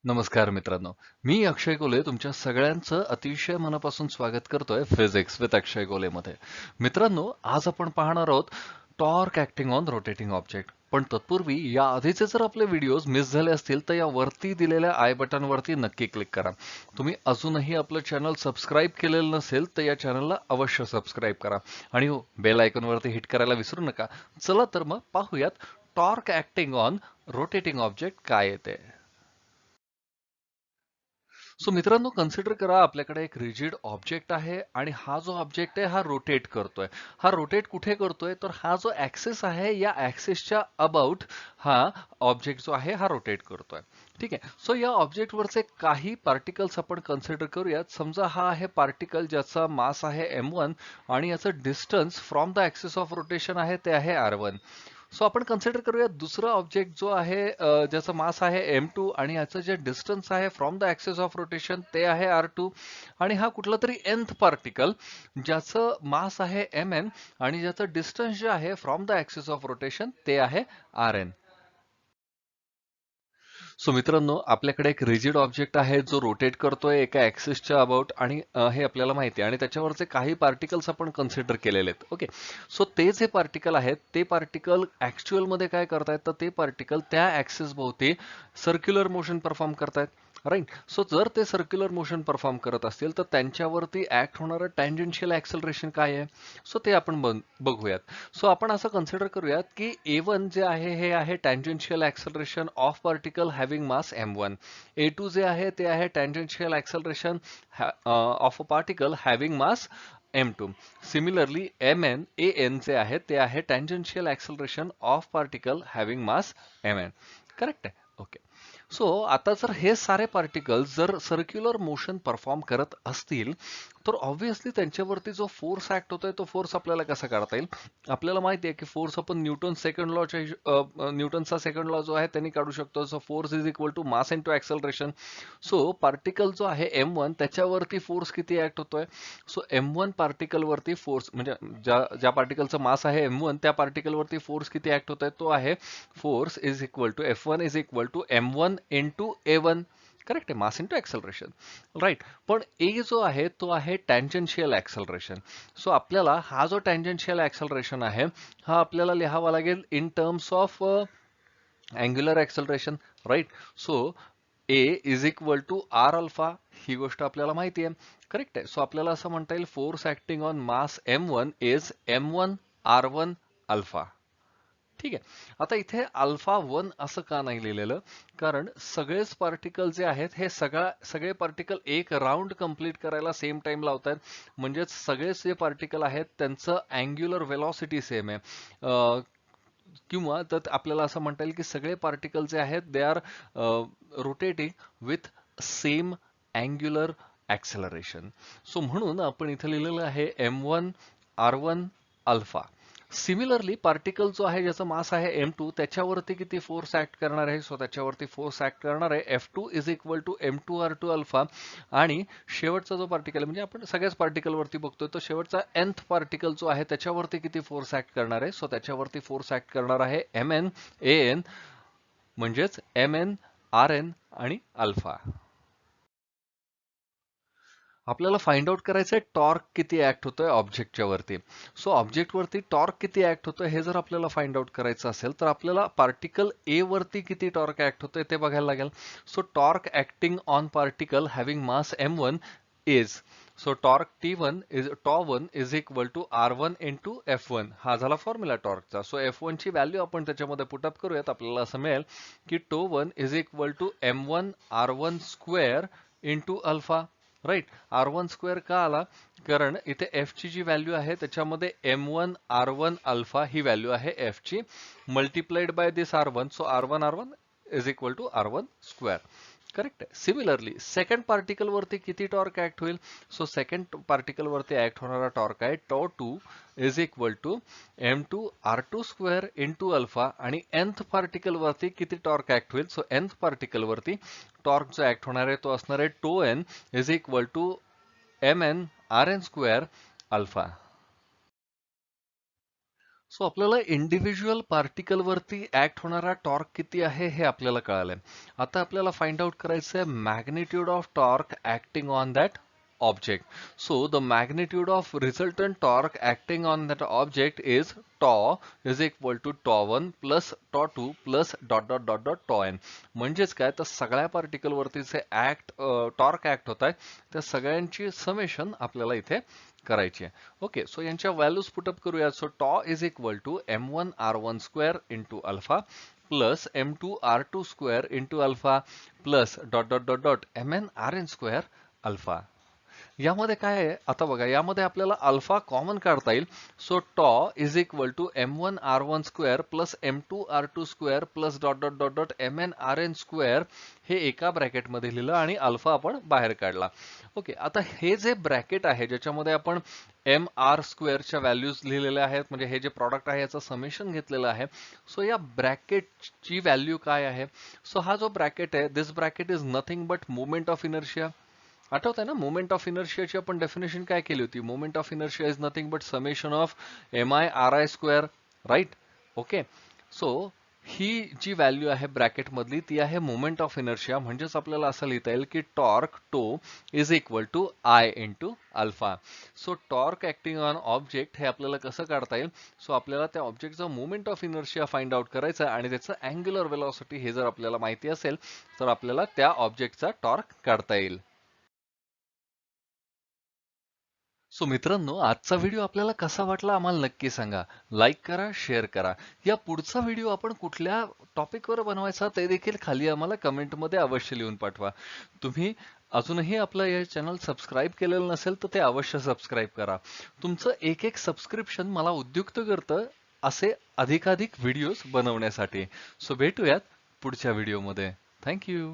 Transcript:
नमस्कार मित्रांनो, मी अक्षय कोले तुमच्या सगळ्यांचं अतिशय मनापासून स्वागत करतोय फिजिक्स विथ अक्षय कोलेमध्ये. मित्रांनो, आज आपण पाहणार आहोत torque acting on rotating object. पण तत्पूर्वी या आधीचे जर आपले व्हिडिओज मिस झाले असतील तर या वरती दिलेल्या आय बटनवरती नक्की क्लिक करा. तुम्ही अजूनही आपलं चॅनल सबस्क्राईब केलेलं नसेल तर या चॅनलला अवश्य सबस्क्राईब करा आणि हो, बेल आयकॉनवरती हिट करायला विसरू नका. चला तर मग पाहूयात torque acting on rotating object काय येते. सो मित्रांनो, कन्सिडर करा आपल्याकडे एक रिजिड ऑब्जेक्ट आहे आणि हा जो ऑब्जेक्ट आहे हा रोटेट करतोय. हा रोटेट कुठे करतोय तर हा जो ऍक्सिस आहे या ऍक्सिसच्या अबाउट हा ऑब्जेक्ट जो आहे हा रोटेट करतोय. ठीक आहे. सो या ऑब्जेक्टवरचे काही पार्टिकल्स आपण कन्सिडर करूयात. समजा हा आहे पार्टिकल ज्याचा मास आहे m1 आणि याचं distance from the axis of rotation आहे ते आहे r1. सो आपण कन्सिडर करूया दुसरा ऑब्जेक्ट जो आहे ज्याचा मास आहे m2 आणि याचं जे डिस्टन्स आहे from the axis of rotation ते आहे r2. आणि हा कुठला तरी nth पार्टिकल ज्याचं मास आहे mn आणि ज्याचं डिस्टन्स जे आहे from the axis of rotation ते आहे rn. सो मित्रांनो, आपल्याकडे एक रिजिड ऑब्जेक्ट आहे जो रोटेट करतोय एका ऍक्सिसच्या अबाउट आणि हे आपल्याला माहिती आहे आणि त्याच्यावरचे काही पार्टिकल्स आपण कन्सिडर केलेले आहेत. ओके. सो ते जे पार्टिकल आहेत ते पार्टिकल ऍक्च्युअल मध्ये काय करतायत तर ते पार्टिकल त्या ऍक्सिस भोवती सर्क्युलर मोशन परफॉर्म करतायत. राईट. सो जर ते सर्क्युलर मोशन परफॉर्म करत असतील तर त्यांच्यावरती ऍक्ट होणारं टँजेन्शियल ऍक्सलरेशन काय आहे. सो ते आपण बघूयात. सो आपण असं कन्सिडर करूयात की A1 जे आहे हे आहे tangential acceleration of particle having mass m1. A2 जे आहे ते आहे tangential acceleration of a particle having mass m2. Similarly AN जे आहे ते आहे tangential acceleration of particle having mass mn. Correct आहे. ओके. सो आता जर हे सारे पार्टिकल्स जर सर्क्युलर मोशन परफॉर्म करत असतील तर ऑब्व्हियसली त्यांच्यावरती जो फोर्स ऍक्ट होतोय तो फोर्स आपल्याला कसा काढता येईल. आपल्याला माहिती आहे की फोर्स आपण न्यूटनचा सेकंड लॉ जो आहे त्यांनी काढू शकतो. So force is equal to mass into acceleration. So particle जो आहे m1 त्याच्यावरती फोर्स किती ऍक्ट होतोय. सो m1 पार्टिकल वरती फोर्स म्हणजे ज्या ज्या पार्टिकलचं मास आहे m1 त्या पार्टिकल वरती फोर्स किती ऍक्ट होतोय तो आहे force is equal to F1 is equal to m1 into A1. Correct आहे. Mass into acceleration. राईट. पण ए जो आहे तो आहे टँजेन्शियल ऍक्सलरेशन. सो आपल्याला हा जो टँजेन्शियल ऍक्सलरेशन आहे हा आपल्याला लिहावा लागेल in terms of angular acceleration. Right. So a is equal to r alpha ही गोष्ट आपल्याला माहिती आहे. करेक्ट आहे. सो आपल्याला असं म्हणता येईल force acting on mass m1 is m1 r1 alpha. ठीक आहे. आता इथे अल्फा 1 असं का नाही लिहिलेलं कारण सगळेच पार्टिकल जे आहेत हे सगळे पार्टिकल एक राऊंड कंप्लीट करायला सेम टाइम लावतात. म्हणजेच सगळेच जे पार्टिकल आहेत त्यांचं अँग्युलर वेलॉसिटी सेम आहे. किंवा तर आपल्याला असं म्हणता येईल की सगळे पार्टिकल जे आहेत they are rotating with same angular acceleration. So म्हणून आपण इथे लिहिलेलं आहे m1 r1 alpha. Similarly particle जो आहे ज्याचा मास आहे m2 त्याच्यावरती किती फोर्स ऍक्ट करणार आहे. सो त्याच्यावरती फोर्स ऍक्ट करणार आहे F2 is equal to m2 r2 alpha. आणि शेवटचा जो पार्टिकल म्हणजे आपण सगळ्याच पार्टिकल वरती बघतोय तो शेवटचा nth पार्टिकल जो आहे त्याच्यावरती किती फोर्स ऍक्ट करणार आहे. सो त्याच्यावरती फोर्स ऍक्ट करणार आहे mn an म्हणजेच mn rn आणि अल्फा. आपल्याला फाइंड आउट करायचं आहे टॉर्क किती ऍक्ट होतोय ऑब्जेक्टच्या वरती. सो ऑब्जेक्ट वरती टॉर्क किती ऍक्ट होतोय हे जर आपल्याला फाइंड आउट करायचं असेल तर आपल्याला पार्टिकल ए वरती किती टॉर्क ऍक्ट होतोय ते बघायला लागेल. So torque acting on particle having mass m1 is. So torque T1 is τ1 is equal to R1 into F1. हा झाला फॉर्म्युला टॉर्कचा. सो F1 ची व्हॅल्यू आपण त्याच्यामध्ये पुटअप करूयात. आपल्याला असं मिळेल की τ1 is equal to m1 R1 square into alpha. Right. R1 square का आला कारण इथे F ची जी व्हॅल्यू आहे त्याच्यामध्ये m1 R1 अल्फा ही व्हॅल्यू आहे F ची multiplied by this R1. So R1 R1 is equal to R1 square. Correct आहे. सिमिलरली सेकंड पार्टिकल वरती किती टॉर्क ऍक्ट होईल. सो सेकंड पार्टिकल वरती ऍक्ट होणारा टॉर्क आहे τ2 is equal to m2 r2 square into alpha. आणि nth particle वरती किती टॉर्क ऍक्ट होईल. सो nth पार्टिकल वरती टॉर्क जो ऍक्ट होणार आहे तो असणार आहे τn is equal to mn rn square alpha. So आपल्याला इंडिव्हिज्युअल पार्टिकल वरती ऍक्ट होणारा टॉर्क किती आहे हे आपल्याला कळालंय. आता आपल्याला फाइंड आउट करायचं आहे magnitude of torque acting on that object. So the magnitude of resultant torque acting on that object is tau is equal to tau1 plus tau2 plus dot dot dot dot tau n. म्हणजेच काय तर सगळ्या particle वरती जे torque act होत आहे त्या सगळ्यांची समेशन आपल्याला इथे करायची आहे. ओके, सो यांच्या व्हॅल्यूज पुटअप करूया. So tau is equal to m1 r1 square into alpha plus m2 r2 square into alpha plus dot dot dot dot mn rn square alpha. यामध्ये काय आहे आता बघा, यामध्ये आपल्याला अल्फा कॉमन काढता येईल. So tau is equal to m1 r1 square plus m2 r2 square plus dot dot dot dot mn rn square हे एका ब्रॅकेटमध्ये लिहिलं आणि अल्फा आपण बाहेर काढला. ओके, आता हे जे ब्रॅकेट आहे ज्याच्यामध्ये आपण एम आर स्क्वेअरच्या व्हॅल्यूज लिहिलेल्या आहेत, म्हणजे हे जे प्रॉडक्ट आहे याचं समेशन घेतलेलं आहे. सो या ब्रॅकेटची व्हॅल्यू काय आहे? सो हा जो ब्रॅकेट आहे, this bracket is nothing but moment of inertia. आठवत आहे ना, मोमेंट ऑफ इनर्शियाची आपण डेफिनेशन काय केली होती? Moment of inertia is nothing but summation of m i r i square, right? Okay, so ही जी व्हॅल्यू आहे ब्रॅकेट मधली ती आहे मोमेंट ऑफ इनर्शिया. म्हणजेच आपल्याला असं लिहिता येईल की torque tau is equal to I into alpha. So torque acting on object हे आपल्याला कसं काढता येईल? सो आपल्याला त्या ऑब्जेक्टचा moment of inertia find out करायचा आणि त्याचं अँग्युलर वेलॉसिटी हे जर आपल्याला माहिती असेल तर आपल्याला त्या ऑब्जेक्टचा टॉर्क काढता येईल. सो मित्रांनो, आजचा व्हिडिओ आपल्याला कसा वाटला आम्हाला नक्की सांगा. लाईक करा, शेअर करा. या पुढचा व्हिडिओ आपण कुठल्या टॉपिकवर बनवायचा ते देखील खाली आम्हाला कमेंटमध्ये अवश्य लिहून पाठवा. तुम्ही अजूनही आपलं हे चॅनल सबस्क्राईब केलेलं नसेल तर ते अवश्य सबस्क्राईब करा. तुमचं एक एक सबस्क्रिप्शन मला उद्युक्त करतं असे अधिकाधिक व्हिडिओज बनवण्यासाठी. सो भेटूयात पुढच्या व्हिडिओमध्ये. थँक्यू.